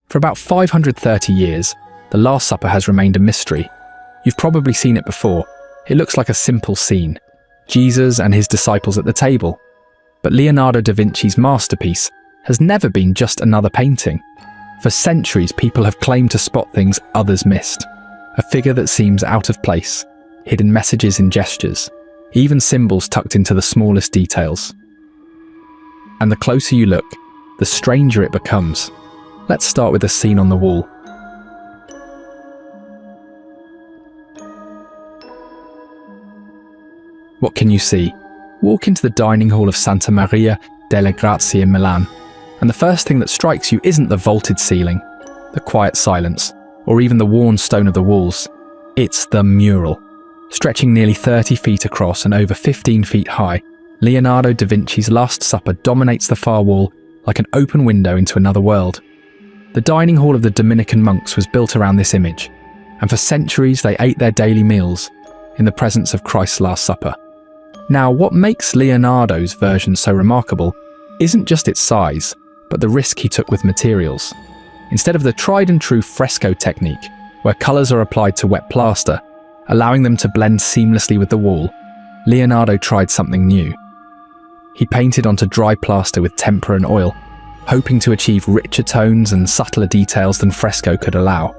For about 530 years, the Last Supper has remained a mystery. You've probably seen it before. It looks like a simple scene. Jesus and his disciples at the table. But Leonardo da Vinci's masterpiece has never been just another painting. For centuries, people have claimed to spot things others missed. A figure that seems out of place, hidden messages in gestures, even symbols tucked into the smallest details. And the closer you look, the stranger it becomes. Let's start with the scene on the wall. What can you see? Walk into the dining hall of Santa Maria delle Grazie in Milan, and the first thing that strikes you isn't the vaulted ceiling, the quiet silence, or even the worn stone of the walls. It's the mural. Stretching nearly 30 feet across and over 15 feet high, Leonardo da Vinci's Last Supper dominates the far wall like an open window into another world. The dining hall of the Dominican monks was built around this image, and for centuries they ate their daily meals in the presence of Christ's Last Supper. Now, what makes Leonardo's version so remarkable isn't just its size, but the risk he took with materials. Instead of the tried and true fresco technique, where colours are applied to wet plaster, allowing them to blend seamlessly with the wall, Leonardo tried something new. He painted onto dry plaster with tempera and oil, hoping to achieve richer tones and subtler details than fresco could allow.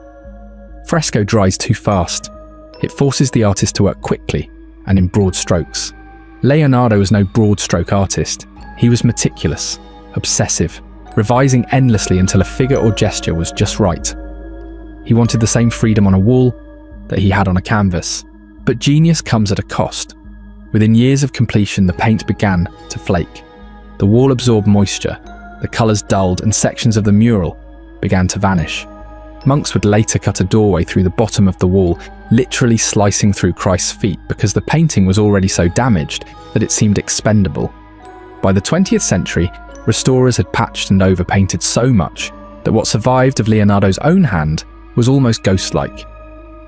Fresco dries too fast. It forces the artist to work quickly and in broad strokes. Leonardo was no broad stroke artist. He was meticulous, obsessive, revising endlessly until a figure or gesture was just right. He wanted the same freedom on a wall that he had on a canvas. But genius comes at a cost. Within years of completion, the paint began to flake. The wall absorbed moisture, the colours dulled, and sections of the mural began to vanish. Monks would later cut a doorway through the bottom of the wall, literally slicing through Christ's feet because the painting was already so damaged that it seemed expendable. By the 20th century, restorers had patched and overpainted so much that what survived of Leonardo's own hand was almost ghost-like.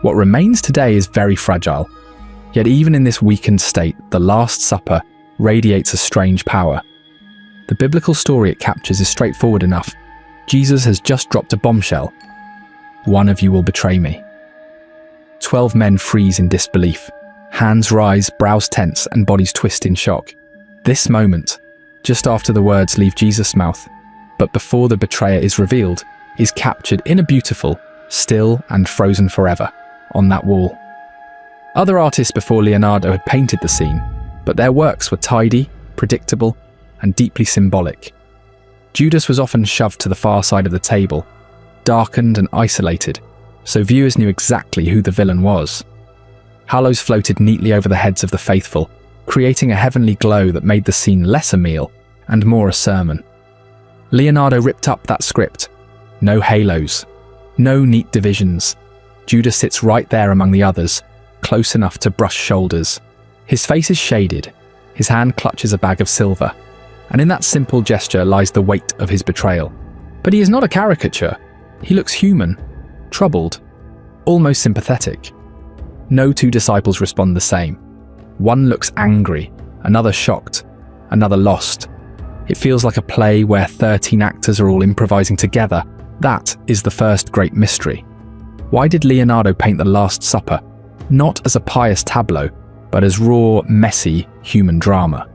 What remains today is very fragile. Yet even in this weakened state, the Last Supper radiates a strange power. The biblical story it captures is straightforward enough. Jesus has just dropped a bombshell. One of you will betray me. 12 men freeze in disbelief. Hands rise, brows tense, and bodies twist in shock. This moment, just after the words leave Jesus' mouth, but before the betrayer is revealed, is captured in a beautiful, still and frozen forever, on that wall. Other artists before Leonardo had painted the scene, but their works were tidy, predictable, and deeply symbolic. Judas was often shoved to the far side of the table, darkened and isolated, so viewers knew exactly who the villain was. Halos floated neatly over the heads of the faithful, creating a heavenly glow that made the scene less a meal and more a sermon. Leonardo ripped up that script. No halos, no neat divisions. Judas sits right there among the others, close enough to brush shoulders. His face is shaded, his hand clutches a bag of silver, and in that simple gesture lies the weight of his betrayal. But he is not a caricature. He looks human, troubled, almost sympathetic. No two disciples respond the same. One looks angry, another shocked, another lost. It feels like a play where 13 actors are all improvising together. That is the first great mystery. Why did Leonardo paint the Last Supper, not as a pious tableau, but as raw, messy human drama?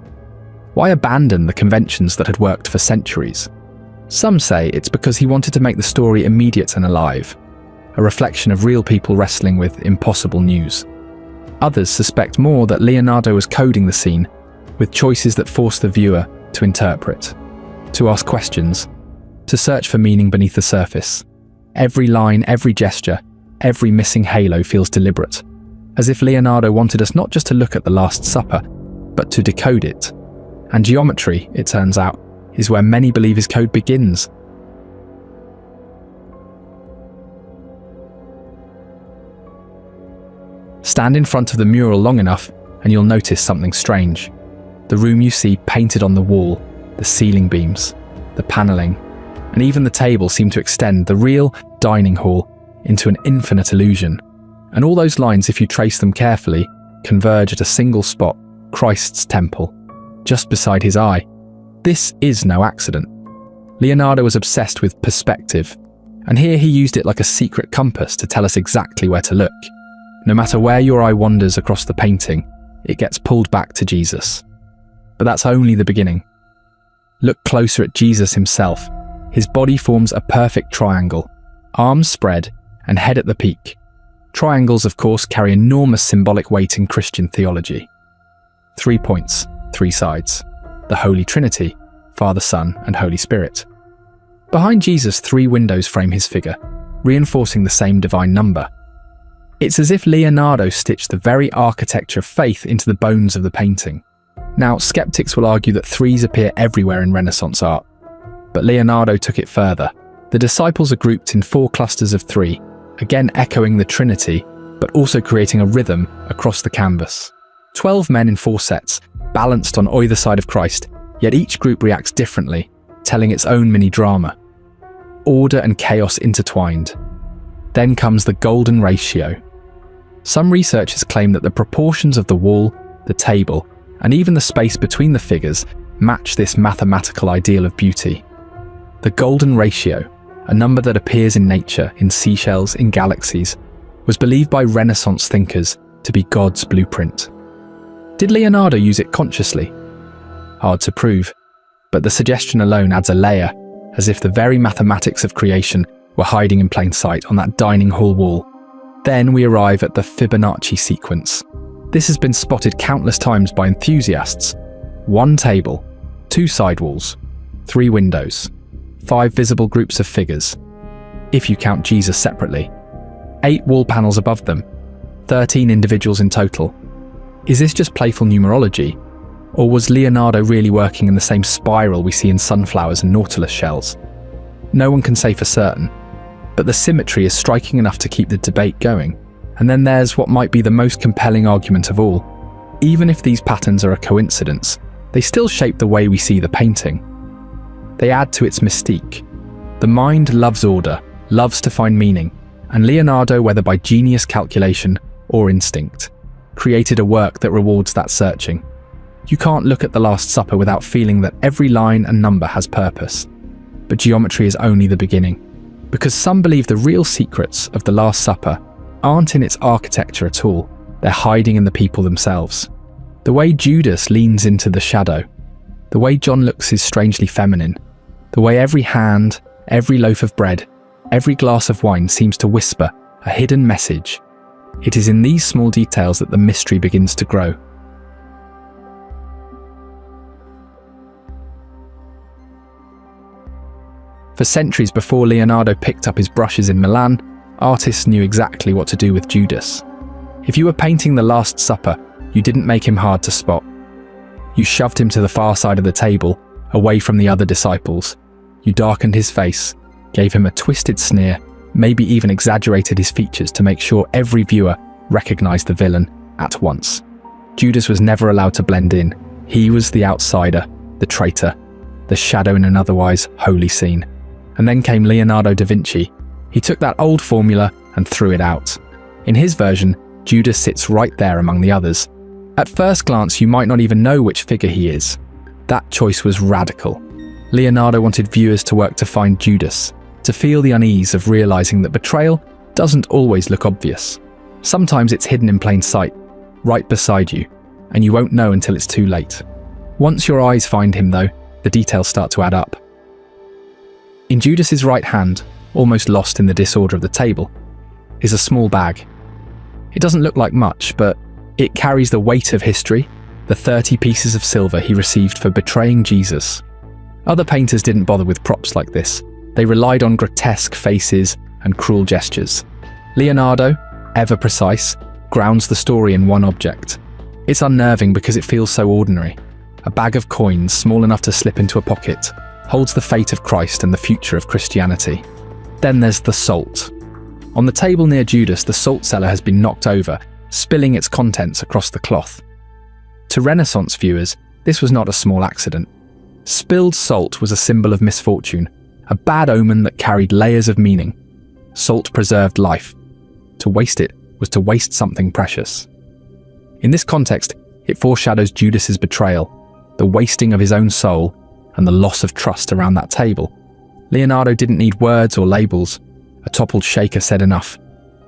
Why abandon the conventions that had worked for centuries? Some say it's because he wanted to make the story immediate and alive, a reflection of real people wrestling with impossible news. Others suspect more that Leonardo was coding the scene with choices that force the viewer to interpret, to ask questions, to search for meaning beneath the surface. Every line, every gesture, every missing halo feels deliberate, as if Leonardo wanted us not just to look at the Last Supper, but to decode it. And geometry, it turns out, is where many believe his code begins. Stand in front of the mural long enough and you'll notice something strange. The room you see painted on the wall, the ceiling beams, the panelling, and even the table seem to extend the real dining hall into an infinite illusion. And all those lines, if you trace them carefully, converge at a single spot, Christ's temple, just beside his eye. This is no accident. Leonardo was obsessed with perspective, And here he used it like a secret compass to tell us exactly where to look. No matter where your eye wanders across the painting, it gets pulled back to Jesus. But that's only the beginning. Look closer at Jesus himself. His body forms a perfect triangle, arms spread and head at the peak. Triangles, of course, carry enormous symbolic weight in Christian theology. 3 points, 3 sides. The Holy Trinity, Father, Son, and Holy Spirit. Behind Jesus, 3 windows frame his figure, reinforcing the same divine number. It's as if Leonardo stitched the very architecture of faith into the bones of the painting. Now, skeptics will argue that 3s appear everywhere in Renaissance art, but Leonardo took it further. The disciples are grouped in 4 clusters of 3, again echoing the Trinity, but also creating a rhythm across the canvas. 12 men in 4 sets, balanced on either side of Christ, yet each group reacts differently, telling its own mini-drama. Order and chaos intertwined. Then comes the golden ratio. Some researchers claim that the proportions of the wall, the table, and even the space between the figures match this mathematical ideal of beauty. The golden ratio, a number that appears in nature, in seashells, in galaxies, was believed by Renaissance thinkers to be God's blueprint. Did Leonardo use it consciously? Hard to prove, but the suggestion alone adds a layer, as if the very mathematics of creation were hiding in plain sight on that dining hall wall. Then we arrive at the Fibonacci sequence. This has been spotted countless times by enthusiasts. 1 table, 2 side walls, 3 windows, 5 visible groups of figures, if you count Jesus separately, 8 wall panels above them, 13 individuals in total. Is this just playful numerology? Or was Leonardo really working in the same spiral we see in sunflowers and nautilus shells? No one can say for certain, but the symmetry is striking enough to keep the debate going. And then there's what might be the most compelling argument of all. Even if these patterns are a coincidence, they still shape the way we see the painting. They add to its mystique. The mind loves order, loves to find meaning, and Leonardo, whether by genius calculation or instinct, created a work that rewards that searching. You can't look at the Last Supper without feeling that every line and number has purpose. But geometry is only the beginning, because some believe the real secrets of the Last Supper aren't in its architecture at all, they're hiding in the people themselves. The way Judas leans into the shadow, the way John looks is strangely feminine, the way every hand, every loaf of bread, every glass of wine seems to whisper a hidden message. It is in these small details that the mystery begins to grow. For centuries before Leonardo picked up his brushes in Milan, artists knew exactly what to do with Judas. If you were painting the Last Supper, you didn't make him hard to spot. You shoved him to the far side of the table, away from the other disciples. You darkened his face, gave him a twisted sneer, maybe even exaggerated his features to make sure every viewer recognized the villain at once. Judas was never allowed to blend in. He was the outsider, the traitor, the shadow in an otherwise holy scene. And then came Leonardo da Vinci. He took that old formula and threw it out. In his version, Judas sits right there among the others. At first glance, you might not even know which figure he is. That choice was radical. Leonardo wanted viewers to work to find Judas, to feel the unease of realizing that betrayal doesn't always look obvious. Sometimes it's hidden in plain sight, right beside you, and you won't know until it's too late. Once your eyes find him, though, the details start to add up. In Judas's right hand, almost lost in the disorder of the table, is a small bag. It doesn't look like much, but it carries the weight of history, the 30 pieces of silver he received for betraying Jesus. Other painters didn't bother with props like this. They relied on grotesque faces and cruel gestures. Leonardo, ever precise, grounds the story in one object. It's unnerving because it feels so ordinary. A bag of coins, small enough to slip into a pocket, holds the fate of Christ and the future of Christianity. Then there's the salt. On the table near Judas, the salt cellar has been knocked over, spilling its contents across the cloth. To Renaissance viewers, this was not a small accident. Spilled salt was a symbol of misfortune, a bad omen that carried layers of meaning. Salt preserved life. To waste it was to waste something precious. In this context, it foreshadows Judas's betrayal, the wasting of his own soul, and the loss of trust around that table. Leonardo didn't need words or labels. A toppled shaker said enough.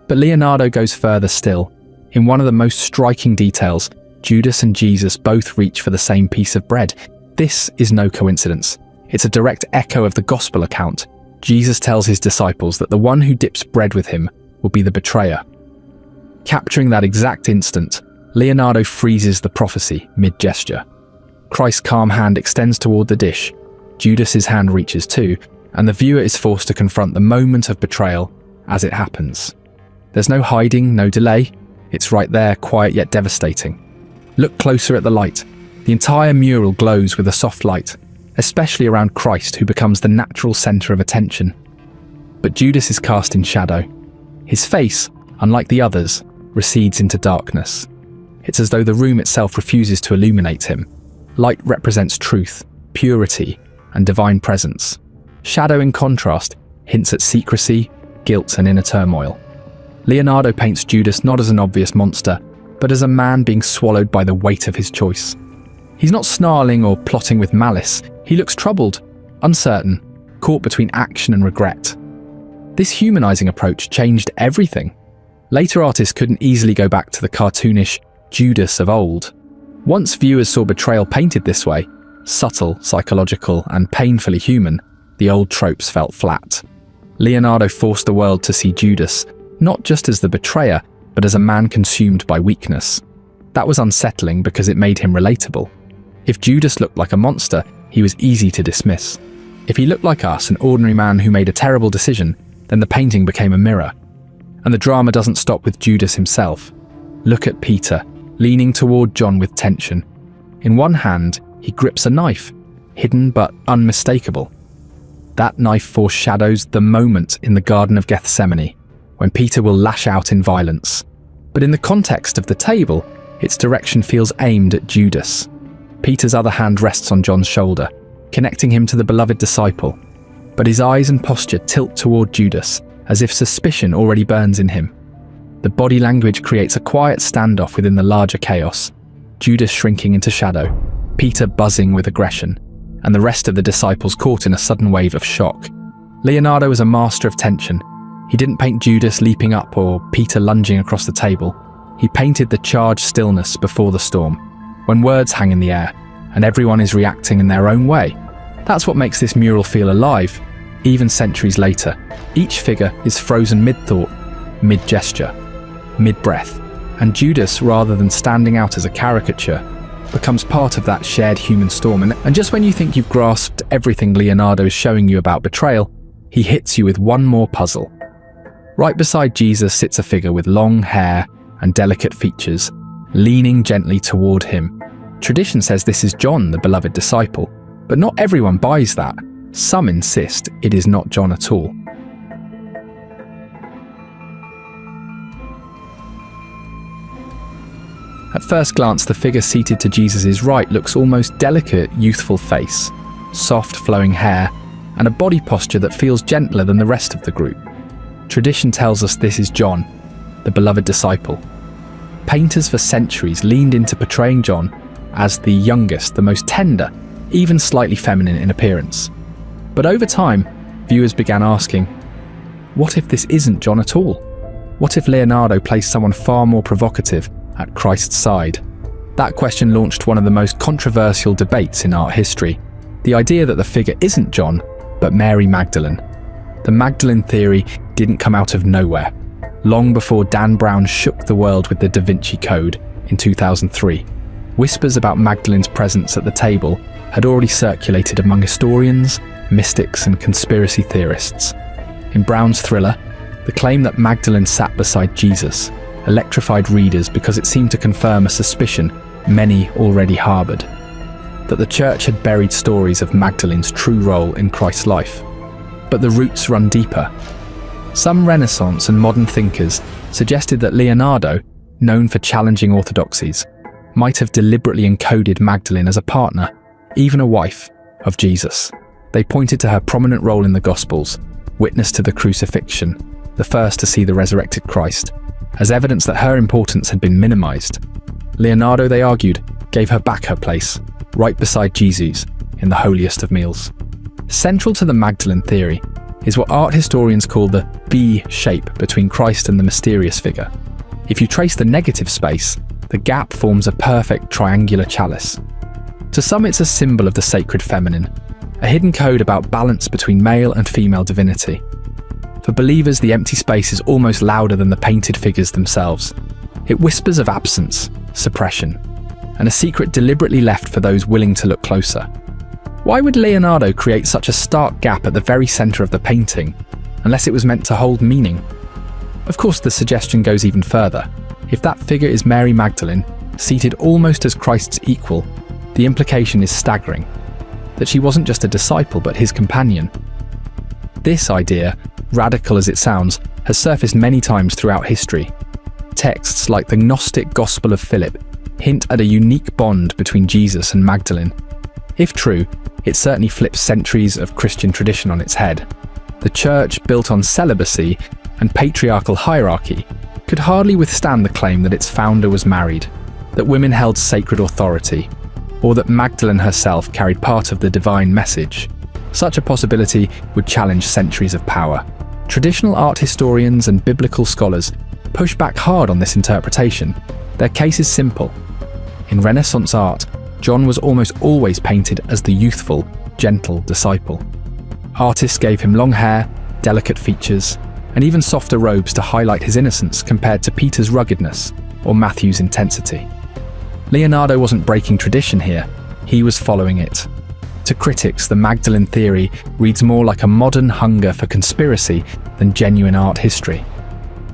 But Leonardo goes further still. In one of the most striking details, Judas and Jesus both reach for the same piece of bread. This is no coincidence. It's a direct echo of the gospel account. Jesus tells his disciples that the one who dips bread with him will be the betrayer. Capturing that exact instant, Leonardo freezes the prophecy mid-gesture. Christ's calm hand extends toward the dish. Judas's hand reaches too, and the viewer is forced to confront the moment of betrayal as it happens. There's no hiding, no delay. It's right there, quiet yet devastating. Look closer at the light. The entire mural glows with a soft light, especially around Christ, who becomes the natural center of attention. But Judas is cast in shadow. His face, unlike the others, recedes into darkness. It's as though the room itself refuses to illuminate him. Light represents truth, purity, and divine presence. Shadow, in contrast, hints at secrecy, guilt, and inner turmoil. Leonardo paints Judas not as an obvious monster, but as a man being swallowed by the weight of his choice. He's not snarling or plotting with malice. He looks troubled, uncertain, caught between action and regret. This humanizing approach changed everything. Later artists couldn't easily go back to the cartoonish Judas of old. Once viewers saw betrayal painted this way, subtle, psychological, and painfully human, the old tropes felt flat. Leonardo forced the world to see Judas not just as the betrayer, but as a man consumed by weakness. That was unsettling because it made him relatable. If Judas looked like a monster, he was easy to dismiss. If he looked like us, an ordinary man who made a terrible decision, then the painting became a mirror. And the drama doesn't stop with Judas himself. Look at Peter, leaning toward John with tension. In one hand, he grips a knife, hidden but unmistakable. That knife foreshadows the moment in the Garden of Gethsemane, when Peter will lash out in violence. But in the context of the table, its direction feels aimed at Judas. Peter's other hand rests on John's shoulder, connecting him to the beloved disciple. But his eyes and posture tilt toward Judas, as if suspicion already burns in him. The body language creates a quiet standoff within the larger chaos, Judas shrinking into shadow, Peter buzzing with aggression, and the rest of the disciples caught in a sudden wave of shock. Leonardo was a master of tension. He didn't paint Judas leaping up or Peter lunging across the table. He painted the charged stillness before the storm, when words hang in the air and everyone is reacting in their own way. That's what makes this mural feel alive, even centuries later. Each figure is frozen mid-thought, mid-gesture, mid-breath, and Judas, rather than standing out as a caricature, becomes part of that shared human storm. And just when you think you've grasped everything Leonardo is showing you about betrayal, he hits you with one more puzzle. Right beside Jesus sits a figure with long hair and delicate features, leaning gently toward him. Tradition says this is John, the beloved disciple, but not everyone buys that. Some insist it is not John at all. At first glance, the figure seated to Jesus' right looks almost delicate, youthful face, soft, flowing hair, and a body posture that feels gentler than the rest of the group. Tradition tells us this is John, the beloved disciple. Painters for centuries leaned into portraying John as the youngest, the most tender, even slightly feminine in appearance. But over time, viewers began asking, what if this isn't John at all? What if Leonardo placed someone far more provocative at Christ's side? That question launched one of the most controversial debates in art history, the idea that the figure isn't John, but Mary Magdalene. The Magdalene theory didn't come out of nowhere. Long before Dan Brown shook the world with the Da Vinci Code in 2003, whispers about Magdalene's presence at the table had already circulated among historians, mystics, and conspiracy theorists. In Brown's thriller, the claim that Magdalene sat beside Jesus electrified readers because it seemed to confirm a suspicion many already harboured, that the church had buried stories of Magdalene's true role in Christ's life. But the roots run deeper. Some Renaissance and modern thinkers suggested that Leonardo, known for challenging orthodoxies, might have deliberately encoded Magdalene as a partner, even a wife, of Jesus. They pointed to her prominent role in the Gospels, witness to the crucifixion, the first to see the resurrected Christ, as evidence that her importance had been minimized. Leonardo, they argued, gave her back her place, right beside Jesus, in the holiest of meals. Central to the Magdalene theory is what art historians call the V shape between Christ and the mysterious figure. If you trace the negative space, the gap forms a perfect triangular chalice. To some, it's a symbol of the sacred feminine, a hidden code about balance between male and female divinity. For believers, the empty space is almost louder than the painted figures themselves. It whispers of absence, suppression, and a secret deliberately left for those willing to look closer. Why would Leonardo create such a stark gap at the very centre of the painting, unless it was meant to hold meaning? Of course, the suggestion goes even further. If that figure is Mary Magdalene, seated almost as Christ's equal, the implication is staggering, that she wasn't just a disciple but his companion. This idea, radical as it sounds, has surfaced many times throughout history. Texts like the Gnostic Gospel of Philip hint at a unique bond between Jesus and Magdalene. If true, it certainly flips centuries of Christian tradition on its head. The church, built on celibacy and patriarchal hierarchy, could hardly withstand the claim that its founder was married, that women held sacred authority, or that Magdalene herself carried part of the divine message. Such a possibility would challenge centuries of power. Traditional art historians and biblical scholars push back hard on this interpretation. Their case is simple. In Renaissance art, John was almost always painted as the youthful, gentle disciple. Artists gave him long hair, delicate features, and even softer robes to highlight his innocence compared to Peter's ruggedness or Matthew's intensity. Leonardo wasn't breaking tradition here, he was following it. To critics, the Magdalene theory reads more like a modern hunger for conspiracy than genuine art history.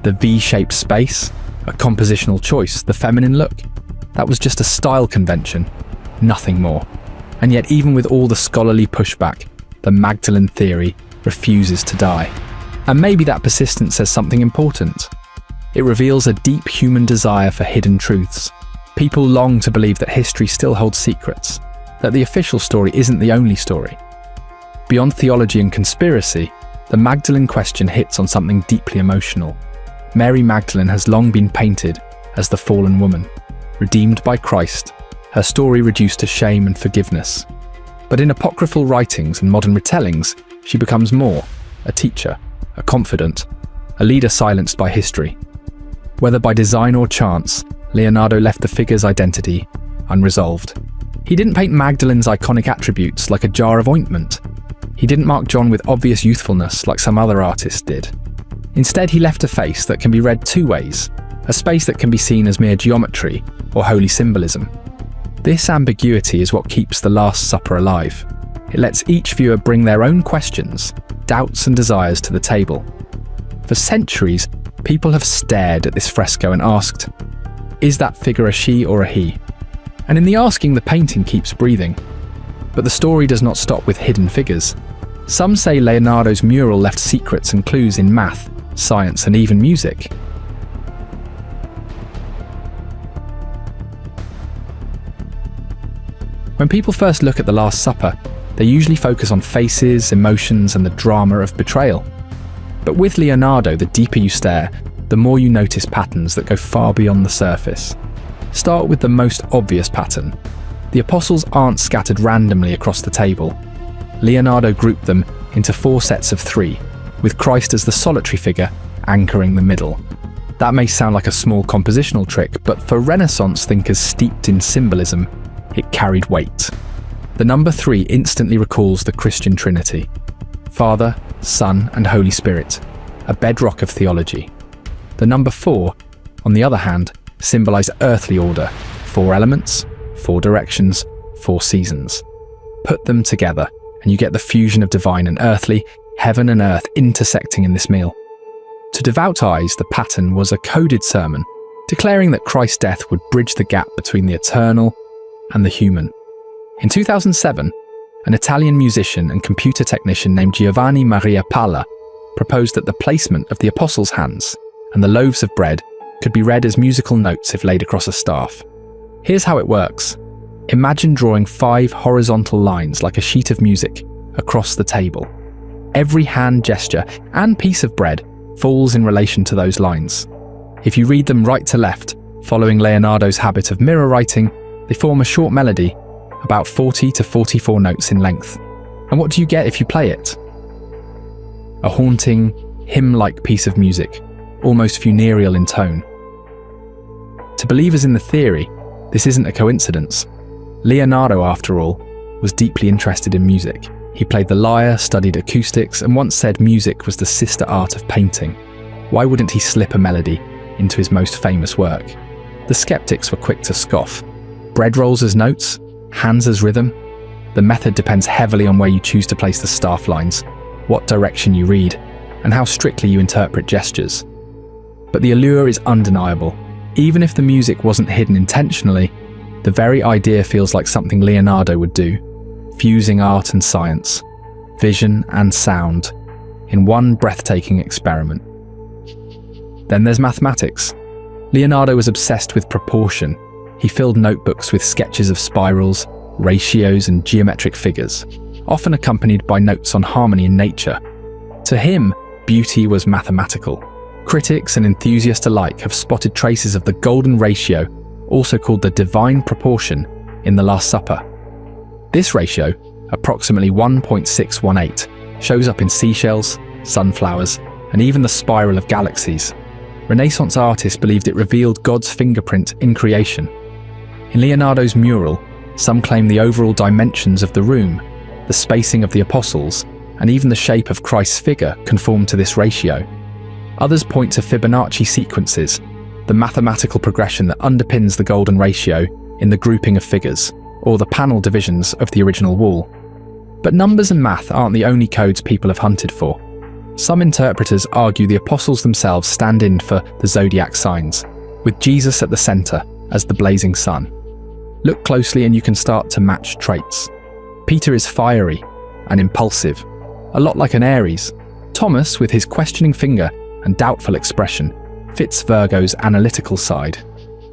The V-shaped space, a compositional choice, the feminine look, that was just a style convention, nothing more. And yet, even with all the scholarly pushback, the Magdalene theory refuses to die. And maybe that persistence says something important. It reveals a deep human desire for hidden truths. People long to believe that history still holds secrets, that the official story isn't the only story. Beyond theology and conspiracy, the Magdalene question hits on something deeply emotional. Mary Magdalene has long been painted as the fallen woman, redeemed by Christ, her story reduced to shame and forgiveness. But in apocryphal writings and modern retellings, she becomes more, a teacher, a confidant, a leader silenced by history. Whether by design or chance, Leonardo left the figure's identity unresolved. He didn't paint Magdalene's iconic attributes like a jar of ointment. He didn't mark John with obvious youthfulness like some other artists did. Instead, he left a face that can be read two ways, a space that can be seen as mere geometry or holy symbolism. This ambiguity is what keeps the Last Supper alive. It lets each viewer bring their own questions, doubts and desires to the table. For centuries, people have stared at this fresco and asked, is that figure a she or a he? And in the asking, the painting keeps breathing. But the story does not stop with hidden figures. Some say Leonardo's mural left secrets and clues in math, science, and even music. When people first look at the Last Supper, they usually focus on faces, emotions, and the drama of betrayal. But with Leonardo, the deeper you stare, the more you notice patterns that go far beyond the surface. Start with the most obvious pattern. The apostles aren't scattered randomly across the table. Leonardo grouped them into 4 sets of 3, with Christ as the solitary figure anchoring the middle. That may sound like a small compositional trick, but for Renaissance thinkers steeped in symbolism, it carried weight. The number 3 instantly recalls the Christian Trinity: Father, Son, and Holy Spirit, a bedrock of theology. The number 4, on the other hand, symbolise earthly order: 4 elements, 4 directions, 4 seasons. Put them together, and you get the fusion of divine and earthly, heaven and earth intersecting in this meal. To devout eyes, the pattern was a coded sermon, declaring that Christ's death would bridge the gap between the eternal and the human. In 2007, an Italian musician and computer technician named Giovanni Maria Palla proposed that the placement of the apostles' hands and the loaves of bread could be read as musical notes if laid across a staff. Here's how it works. Imagine drawing 5 horizontal lines like a sheet of music across the table. Every hand gesture and piece of bread falls in relation to those lines. If you read them right to left, following Leonardo's habit of mirror writing, they form a short melody, about 40 to 44 notes in length. And what do you get if you play it? a haunting, hymn-like piece of music, almost funereal in tone. To believers in the theory, this isn't a coincidence. Leonardo, after all, was deeply interested in music. He played the lyre, studied acoustics, and once said music was the sister art of painting. Why wouldn't he slip a melody into his most famous work? The skeptics were quick to scoff. Bread rolls as notes? Hands as rhythm? The method depends heavily on where you choose to place the staff lines, what direction you read, and how strictly you interpret gestures. But the allure is undeniable. Even if the music wasn't hidden intentionally, the very idea feels like something Leonardo would do, fusing art and science, vision and sound, in one breathtaking experiment. Then there's mathematics. Leonardo was obsessed with proportion. He filled notebooks with sketches of spirals, ratios, and geometric figures, often accompanied by notes on harmony in nature. To him, beauty was mathematical. Critics and enthusiasts alike have spotted traces of the golden ratio, also called the divine proportion, in the Last Supper. This ratio, approximately 1.618, shows up in seashells, sunflowers, and even the spiral of galaxies. Renaissance artists believed it revealed God's fingerprint in creation. In Leonardo's mural, some claim the overall dimensions of the room, the spacing of the apostles, and even the shape of Christ's figure conform to this ratio. Others point to Fibonacci sequences, the mathematical progression that underpins the golden ratio in the grouping of figures, or the panel divisions of the original wall. But numbers and math aren't the only codes people have hunted for. Some interpreters argue the apostles themselves stand in for the zodiac signs, with Jesus at the centre as the blazing sun. Look closely and you can start to match traits. Peter is fiery and impulsive, a lot like an Aries. Thomas, with his questioning finger and doubtful expression, fits Virgo's analytical side.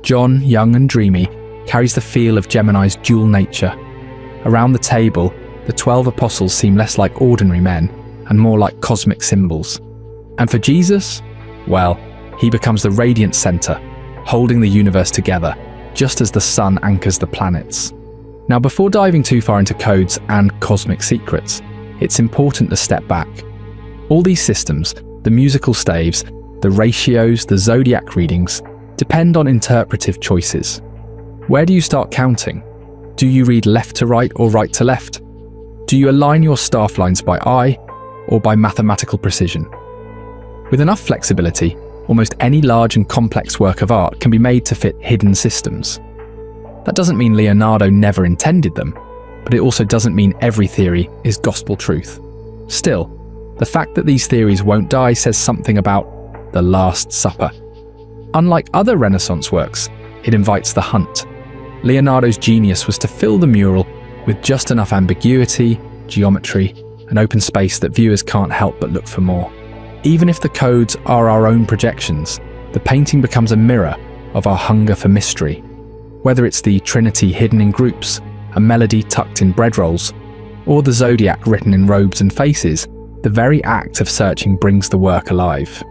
John, young and dreamy, carries the feel of Gemini's dual nature. Around the table, the 12 apostles seem less like ordinary men and more like cosmic symbols. And for Jesus, well, he becomes the radiant centre, holding the universe together, just as the sun anchors the planets. Now, before diving too far into codes and cosmic secrets, it's important to step back. All these systems, the musical staves, the ratios, the zodiac readings, depend on interpretive choices. Where do you start counting? Do you read left to right or right to left? Do you align your staff lines by eye or by mathematical precision? With enough flexibility, almost any large and complex work of art can be made to fit hidden systems. That doesn't mean Leonardo never intended them, but it also doesn't mean every theory is gospel truth. Still, the fact that these theories won't die says something about the Last Supper. Unlike other Renaissance works, it invites the hunt. Leonardo's genius was to fill the mural with just enough ambiguity, geometry, and open space that viewers can't help but look for more. Even if the codes are our own projections, the painting becomes a mirror of our hunger for mystery. Whether it's the Trinity hidden in groups, a melody tucked in bread rolls, or the zodiac written in robes and faces, the very act of searching brings the work alive.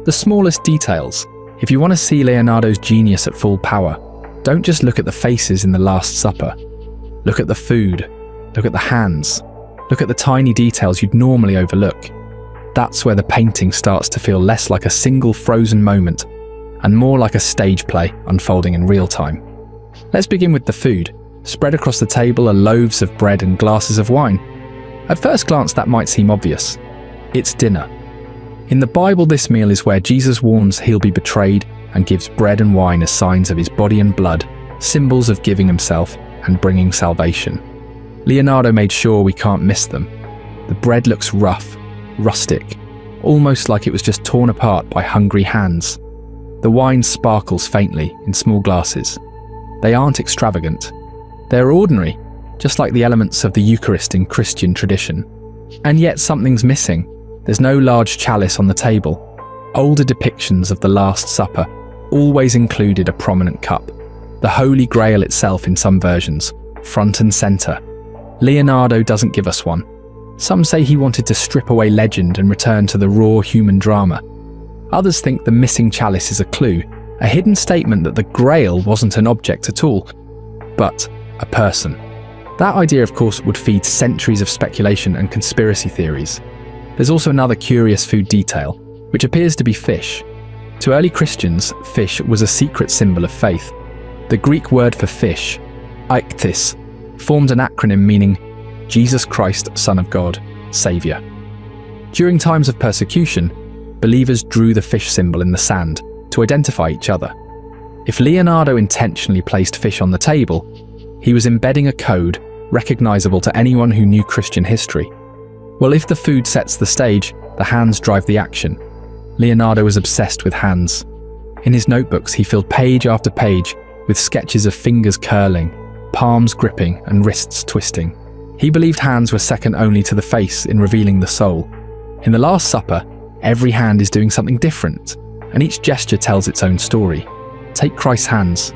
The smallest details. If you want to see Leonardo's genius at full power, don't just look at the faces in the Last Supper. Look at the food, look at the hands, look at the tiny details you'd normally overlook. That's where the painting starts to feel less like a single frozen moment and more like a stage play unfolding in real time. Let's begin with the food. Spread across the table are loaves of bread and glasses of wine. At first glance, that might seem obvious. It's dinner. In the Bible, this meal is where Jesus warns he'll be betrayed and gives bread and wine as signs of his body and blood, symbols of giving himself and bringing salvation. Leonardo made sure we can't miss them. The bread looks rough, rustic, almost like it was just torn apart by hungry hands. The wine sparkles faintly in small glasses. They aren't extravagant. They're ordinary, just like the elements of the Eucharist in Christian tradition. And yet something's missing. There's no large chalice on the table. Older depictions of the Last Supper always included a prominent cup. The Holy Grail itself in some versions, front and centre. Leonardo doesn't give us one. Some say he wanted to strip away legend and return to the raw human drama. Others think the missing chalice is a clue, a hidden statement that the Grail wasn't an object at all, but a person. That idea, of course, would feed centuries of speculation and conspiracy theories. There's also another curious food detail, which appears to be fish. To early Christians, fish was a secret symbol of faith. The Greek word for fish, ichthys, formed an acronym meaning Jesus Christ, Son of God, Saviour. During times of persecution, believers drew the fish symbol in the sand to identify each other. If Leonardo intentionally placed fish on the table, he was embedding a code recognisable to anyone who knew Christian history. Well, if the food sets the stage, the hands drive the action. Leonardo was obsessed with hands. In his notebooks, he filled page after page with sketches of fingers curling, palms gripping, and wrists twisting. He believed hands were second only to the face in revealing the soul. In the Last Supper, every hand is doing something different, and each gesture tells its own story. Take Christ's hands.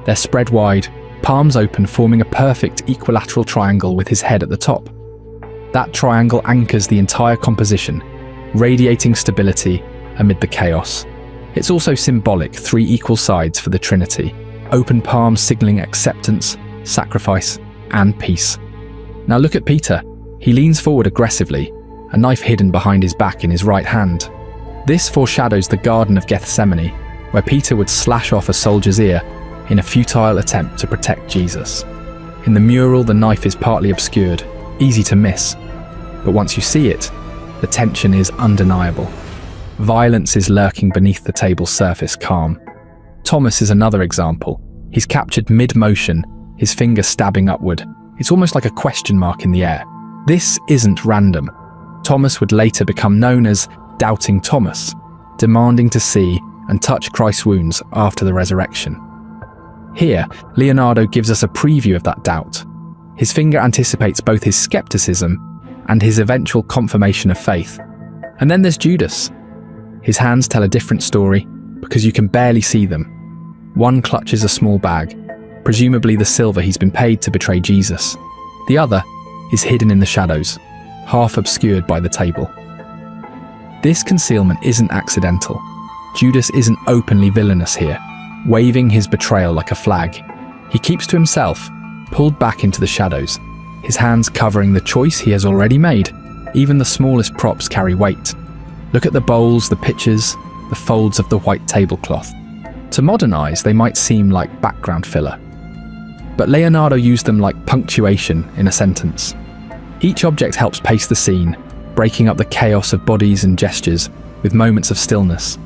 They're spread wide, palms open, forming a perfect equilateral triangle with his head at the top. That triangle anchors the entire composition, radiating stability amid the chaos. It's also symbolic, 3 equal sides for the Trinity, open palms signalling acceptance, sacrifice, and peace. Now look at Peter. He leans forward aggressively, a knife hidden behind his back in his right hand. This foreshadows the Garden of Gethsemane, where Peter would slash off a soldier's ear in a futile attempt to protect Jesus. In the mural, the knife is partly obscured, easy to miss, but once you see it, the tension is undeniable. Violence is lurking beneath the table's surface calm. Thomas is another example. He's captured mid-motion, his finger stabbing upward. It's almost like a question mark in the air. This isn't random. Thomas would later become known as Doubting Thomas, demanding to see and touch Christ's wounds after the resurrection. Here, Leonardo gives us a preview of that doubt. His finger anticipates both his skepticism and his eventual confirmation of faith. And then there's Judas. His hands tell a different story because you can barely see them. One clutches a small bag, presumably the silver he's been paid to betray Jesus. The other is hidden in the shadows, half obscured by the table. This concealment isn't accidental. Judas isn't openly villainous here, waving his betrayal like a flag. He keeps to himself, pulled back into the shadows, his hands covering the choice he has already made. Even the smallest props carry weight. Look at the bowls, the pitchers, the folds of the white tablecloth. To modern eyes, they might seem like background filler. But Leonardo used them like punctuation in a sentence. Each object helps pace the scene, breaking up the chaos of bodies and gestures with moments of stillness.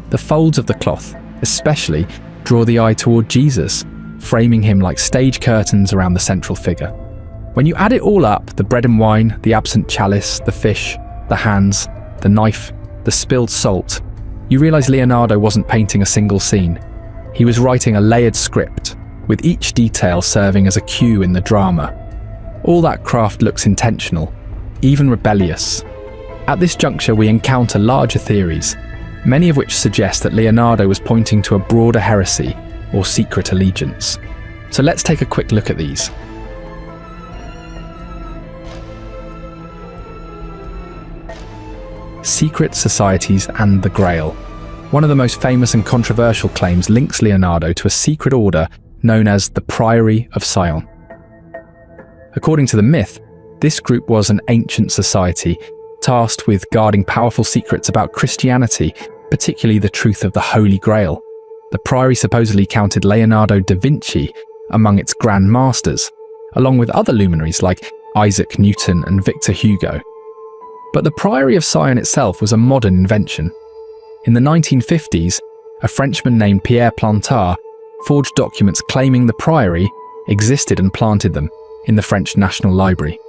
The folds of the cloth, especially, draw the eye toward Jesus, framing him like stage curtains around the central figure. When you add it all up, the bread and wine, the absent chalice, the fish, the hands, the knife, the spilled salt, you realize Leonardo wasn't painting a single scene. He was writing a layered script, with each detail serving as a cue in the drama. All that craft looks intentional, even rebellious. At this juncture, we encounter larger theories, many of which suggest that Leonardo was pointing to a broader heresy or secret allegiance. So let's take a quick look at these. Secret societies and the Grail. One of the most famous and controversial claims links Leonardo to a secret order known as the Priory of Sion. According to the myth, this group was an ancient society tasked with guarding powerful secrets about Christianity, particularly the truth of the Holy Grail. The Priory supposedly counted Leonardo da Vinci among its Grand Masters, along with other luminaries like Isaac Newton and Victor Hugo. But the Priory of Sion itself was a modern invention. In the 1950s, a Frenchman named Pierre Plantard forged documents claiming the Priory existed and planted them in the French National Library.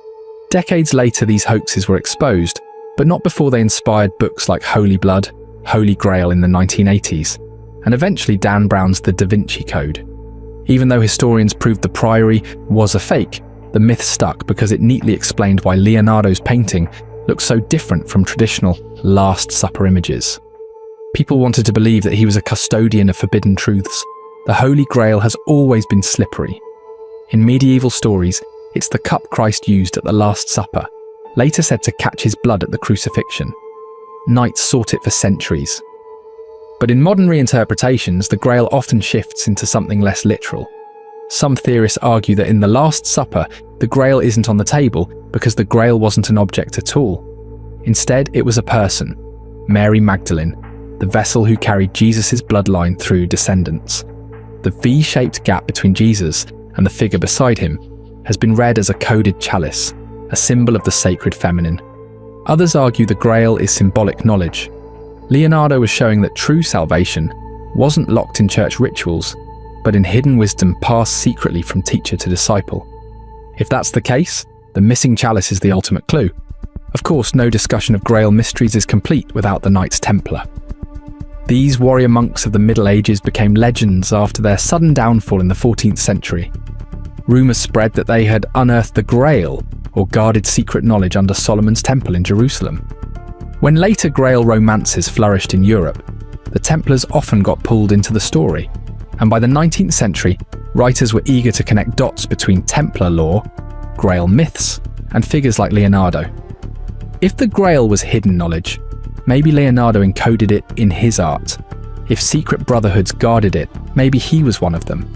Decades later, these hoaxes were exposed, but not before they inspired books like Holy Blood, Holy Grail in the 1980s, and eventually Dan Brown's The Da Vinci Code. Even though historians proved the Priory was a fake, the myth stuck because it neatly explained why Leonardo's painting looked so different from traditional Last Supper images. People wanted to believe that he was a custodian of forbidden truths. The Holy Grail has always been slippery. In medieval stories, it's the cup Christ used at the Last Supper, later said to catch his blood at the crucifixion. Knights sought it for centuries. But in modern reinterpretations, the Grail often shifts into something less literal. Some theorists argue that in the Last Supper, the Grail isn't on the table because the Grail wasn't an object at all. Instead, it was a person, Mary Magdalene, the vessel who carried Jesus' bloodline through descendants. The V-shaped gap between Jesus and the figure beside him has been read as a coded chalice, a symbol of the sacred feminine. Others argue the Grail is symbolic knowledge. Leonardo was showing that true salvation wasn't locked in church rituals, but in hidden wisdom passed secretly from teacher to disciple. If that's the case, the missing chalice is the ultimate clue. Of course, no discussion of Grail mysteries is complete without the Knights Templar. These warrior monks of the Middle Ages became legends after their sudden downfall in the 14th century. Rumours spread that they had unearthed the Grail, or guarded secret knowledge under Solomon's Temple in Jerusalem. When later Grail romances flourished in Europe, the Templars often got pulled into the story, and by the 19th century, writers were eager to connect dots between Templar lore, Grail myths, and figures like Leonardo. If the Grail was hidden knowledge, maybe Leonardo encoded it in his art. If secret brotherhoods guarded it, maybe he was one of them.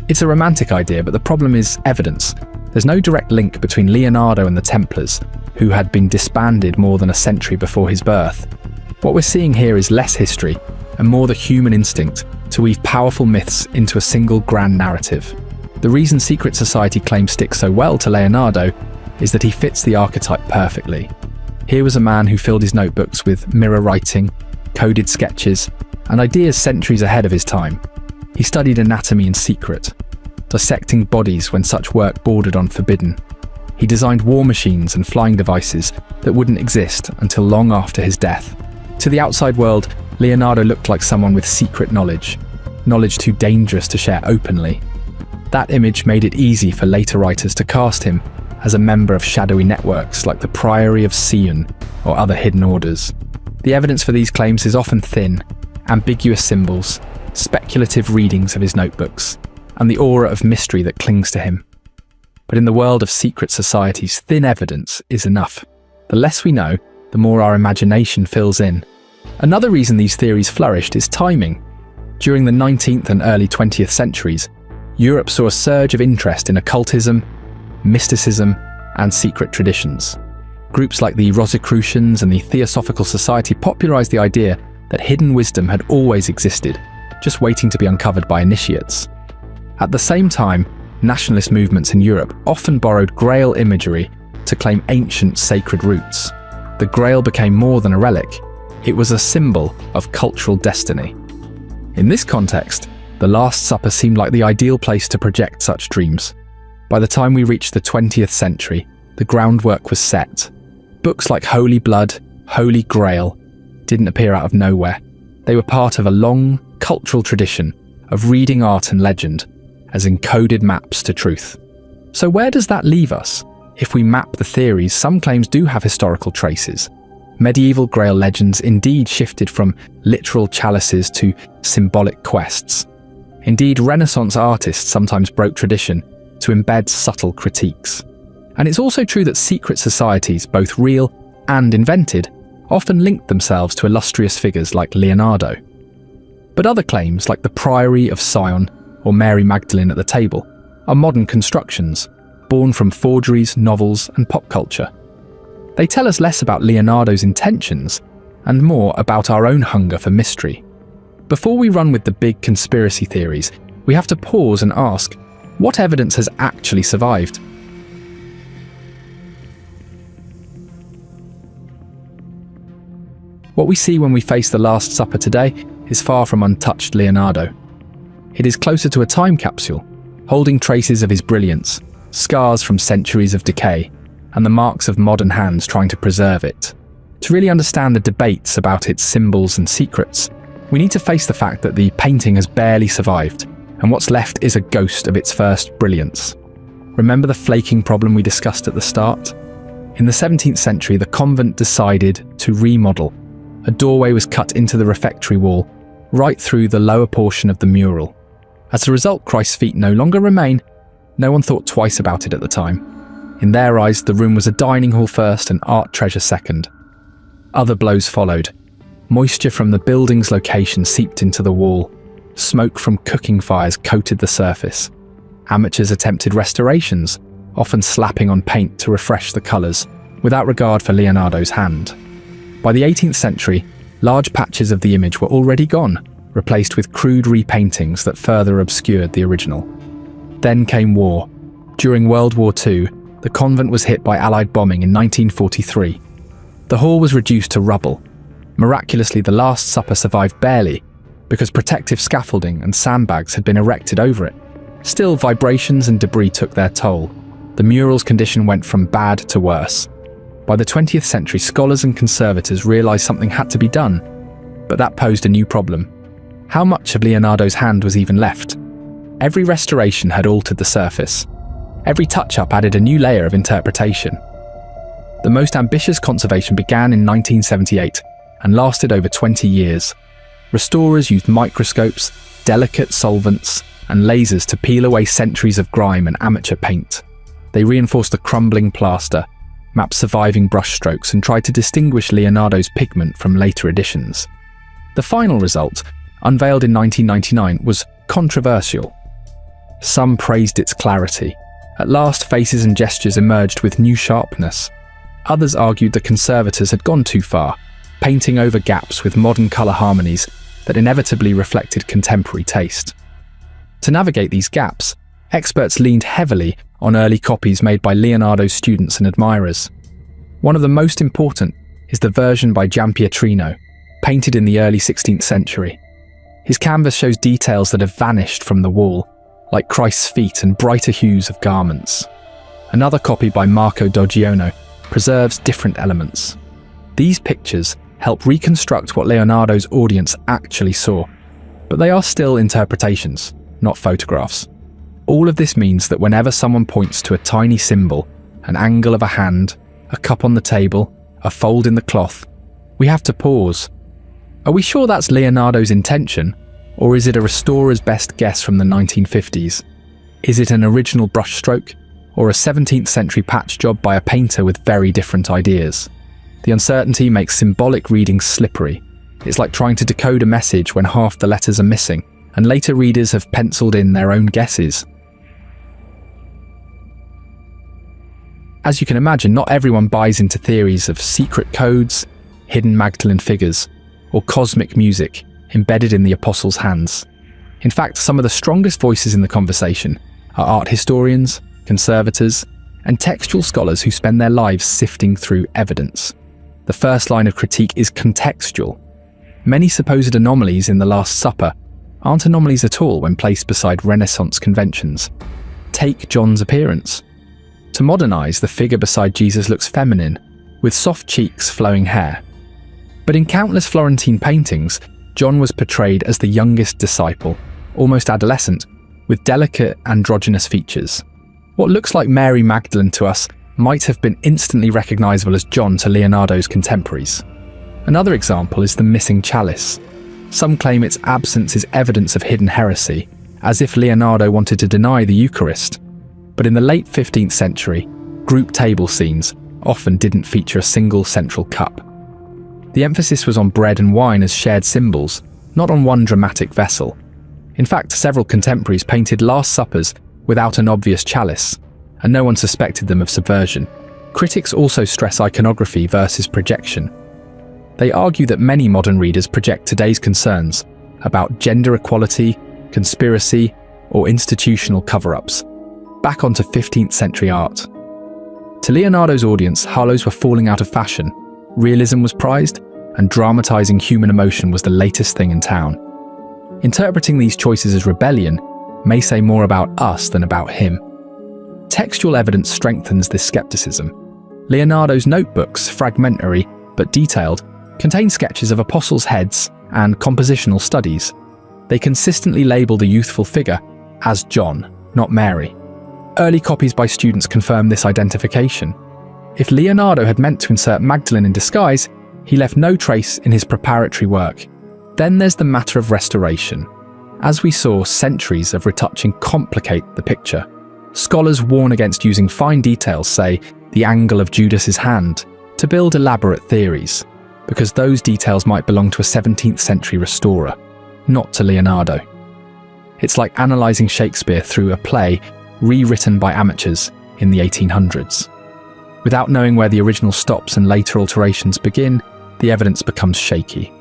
It's a romantic idea, but the problem is evidence. There's no direct link between Leonardo and the Templars, who had been disbanded more than a century before his birth. What we're seeing here is less history and more the human instinct to weave powerful myths into a single grand narrative. The reason secret society claims stick so well to Leonardo is that he fits the archetype perfectly. Here was a man who filled his notebooks with mirror writing, coded sketches, and ideas centuries ahead of his time. He studied anatomy in secret, dissecting bodies when such work bordered on forbidden. He designed war machines and flying devices that wouldn't exist until long after his death. To the outside world, Leonardo looked like someone with secret knowledge too dangerous to share openly. That image made it easy for later writers to cast him as a member of shadowy networks like the Priory of Sion or other hidden orders. The evidence for these claims is often thin, ambiguous symbols, speculative readings of his notebooks, and the aura of mystery that clings to him. But in the world of secret societies, thin evidence is enough. The less we know, the more our imagination fills in. Another reason these theories flourished is timing. During the 19th and early 20th centuries, Europe saw a surge of interest in occultism, mysticism, and secret traditions. Groups like the Rosicrucians and the Theosophical Society popularized the idea that hidden wisdom had always existed, just waiting to be uncovered by initiates. At the same time, nationalist movements in Europe often borrowed Grail imagery to claim ancient sacred roots. The Grail became more than a relic, it was a symbol of cultural destiny. In this context, the Last Supper seemed like the ideal place to project such dreams. By the time we reached the 20th century, the groundwork was set. Books like Holy Blood, Holy Grail didn't appear out of nowhere. They were part of a long cultural tradition of reading art and legend as encoded maps to truth. So where does that leave us? If we map the theories, some claims do have historical traces. Medieval Grail legends indeed shifted from literal chalices to symbolic quests. Indeed, Renaissance artists sometimes broke tradition to embed subtle critiques. And it's also true that secret societies, both real and invented, often linked themselves to illustrious figures like Leonardo. But other claims, like the Priory of Sion or Mary Magdalene at the table, are modern constructions, born from forgeries, novels, and pop culture. They tell us less about Leonardo's intentions and more about our own hunger for mystery. Before we run with the big conspiracy theories, we have to pause and ask, what evidence has actually survived? What we see when we face the Last Supper today is far from untouched Leonardo. It is closer to a time capsule, holding traces of his brilliance, scars from centuries of decay, and the marks of modern hands trying to preserve it. To really understand the debates about its symbols and secrets, we need to face the fact that the painting has barely survived, and what's left is a ghost of its first brilliance. Remember the flaking problem we discussed at the start? In the 17th century, the convent decided to remodel. A doorway was cut into the refectory wall, right through the lower portion of the mural. As a result, Christ's feet no longer remain. No one thought twice about it at the time. In their eyes, the room was a dining hall first and art treasure second. Other blows followed. Moisture from the building's location seeped into the wall. Smoke from cooking fires coated the surface. amateurs attempted restorations, often slapping on paint to refresh the colours, without regard for Leonardo's hand. By the 18th century, large patches of the image were already gone, replaced with crude repaintings that further obscured the original. Then came war. During World War II, the convent was hit by Allied bombing in 1943. The hall was reduced to rubble. Miraculously, the Last Supper survived barely, because protective scaffolding and sandbags had been erected over it. Still, vibrations and debris took their toll. The mural's condition went from bad to worse. By the 20th century, scholars and conservators realised something had to be done, but that posed a new problem. How much of Leonardo's hand was even left? Every restoration had altered the surface. Every touch-up added a new layer of interpretation. The most ambitious conservation began in 1978 and lasted over 20 years. Restorers used microscopes, delicate solvents, and lasers to peel away centuries of grime and amateur paint. They reinforced the crumbling plaster, mapped surviving brushstrokes, and tried to distinguish Leonardo's pigment from later editions. The final result, unveiled in 1999, was controversial. Some praised its clarity. At last, faces and gestures emerged with new sharpness. Others argued the conservators had gone too far, painting over gaps with modern colour harmonies that inevitably reflected contemporary taste. To navigate these gaps, experts leaned heavily on early copies made by Leonardo's students and admirers. One of the most important is the version by Giampietrino, painted in the early 16th century. His canvas shows details that have vanished from the wall, like Christ's feet and brighter hues of garments. Another copy by Marco Doggiono preserves different elements. These pictures help reconstruct what Leonardo's audience actually saw, but they are still interpretations, not photographs. All of this means that whenever someone points to a tiny symbol, an angle of a hand, a cup on the table, a fold in the cloth, we have to pause. Are we sure that's Leonardo's intention, or is it a restorer's best guess from the 1950s? Is it an original brushstroke, or a 17th century patch job by a painter with very different ideas? The uncertainty makes symbolic reading slippery. It's like trying to decode a message when half the letters are missing, and later readers have penciled in their own guesses. As you can imagine, not everyone buys into theories of secret codes, hidden Magdalene figures, or cosmic music embedded in the apostles' hands. In fact, some of the strongest voices in the conversation are art historians, conservators, and textual scholars who spend their lives sifting through evidence. The first line of critique is contextual. Many supposed anomalies in the Last Supper aren't anomalies at all when placed beside Renaissance conventions. Take John's appearance. To modernise, the figure beside Jesus looks feminine, with soft cheeks, flowing hair. But in countless Florentine paintings, John was portrayed as the youngest disciple, almost adolescent, with delicate androgynous features. What looks like Mary Magdalene to us might have been instantly recognisable as John to Leonardo's contemporaries. Another example is the missing chalice. Some claim its absence is evidence of hidden heresy, as if Leonardo wanted to deny the Eucharist. But in the late 15th century, group table scenes often didn't feature a single central cup. The emphasis was on bread and wine as shared symbols, not on one dramatic vessel. In fact, several contemporaries painted Last Suppers without an obvious chalice, and no one suspected them of subversion. Critics also stress iconography versus projection. They argue that many modern readers project today's concerns about gender equality, conspiracy, or institutional cover-ups back onto 15th century art. To Leonardo's audience, halos were falling out of fashion, realism was prized, and dramatising human emotion was the latest thing in town. Interpreting these choices as rebellion may say more about us than about him. Textual evidence strengthens this skepticism. Leonardo's notebooks, fragmentary but detailed, contain sketches of apostles' heads and compositional studies. They consistently label the youthful figure as John, not Mary. Early copies by students confirm this identification. If Leonardo had meant to insert Magdalene in disguise, he left no trace in his preparatory work. Then there's the matter of restoration. As we saw, centuries of retouching complicate the picture. Scholars warn against using fine details, say the angle of Judas's hand, to build elaborate theories, because those details might belong to a 17th century restorer, not to Leonardo. It's like analysing Shakespeare through a play rewritten by amateurs in the 1800s. Without knowing where the original stops and later alterations begin, the evidence becomes shaky.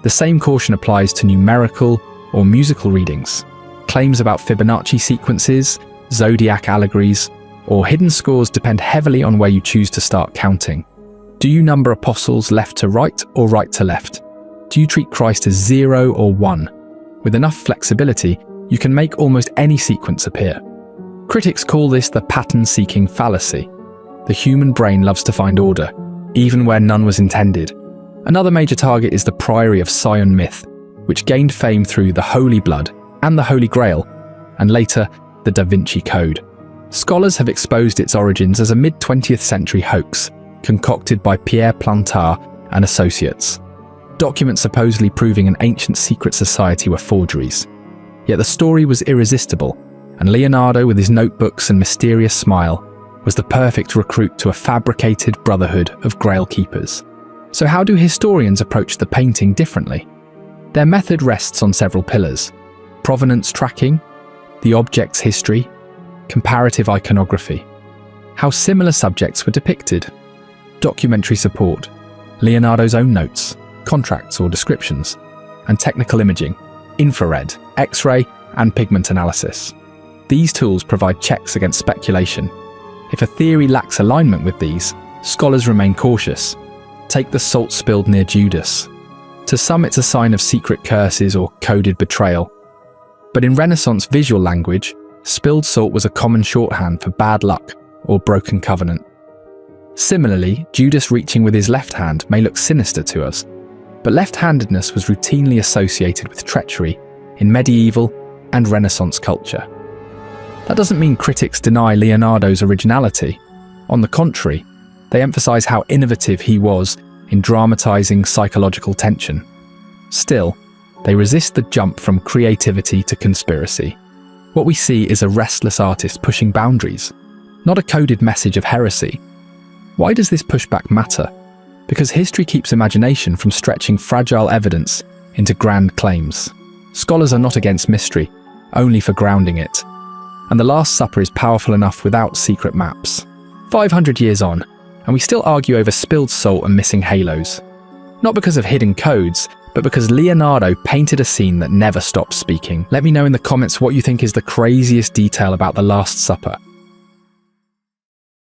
The same caution applies to numerical or musical readings. Claims about Fibonacci sequences, zodiac allegories, or hidden scores depend heavily on where you choose to start counting. Do you number apostles left to right or right to left? Do you treat Christ as 0 or 1? With enough flexibility, you can make almost any sequence appear. Critics call this the pattern-seeking fallacy. The human brain loves to find order, even where none was intended. Another major target is the Priory of Sion myth, which gained fame through the Holy Blood and the Holy Grail, and later the Da Vinci Code. Scholars have exposed its origins as a mid-20th century hoax, concocted by Pierre Plantard and associates. Documents supposedly proving an ancient secret society were forgeries. Yet the story was irresistible, and Leonardo, with his notebooks and mysterious smile, was the perfect recruit to a fabricated brotherhood of Grail keepers. So how do historians approach the painting differently? Their method rests on several pillars: provenance tracking, the object's history, comparative iconography. How similar subjects were depicted, documentary support, Leonardo's own notes, contracts or descriptions, and technical imaging, infrared, X-ray, and pigment analysis. These tools provide checks against speculation. If a theory lacks alignment with these, scholars remain cautious. Take the salt spilled near Judas. To some, it's a sign of secret curses or coded betrayal. But in Renaissance visual language, spilled salt was a common shorthand for bad luck or broken covenant. Similarly, Judas reaching with his left hand may look sinister to us, but left-handedness was routinely associated with treachery in medieval and Renaissance culture. That doesn't mean critics deny Leonardo's originality. On the contrary, they emphasize how innovative he was in dramatizing psychological tension. Still, they resist the jump from creativity to conspiracy. What we see is a restless artist pushing boundaries, not a coded message of heresy. Why does this pushback matter? Because history keeps imagination from stretching fragile evidence into grand claims. Scholars are not against mystery, only for grounding it. And the Last Supper is powerful enough without secret maps. 500 years on, and we still argue over spilled salt and missing halos. Not because of hidden codes, but because Leonardo painted a scene that never stops speaking. Let me know in the comments what you think is the craziest detail about the Last Supper.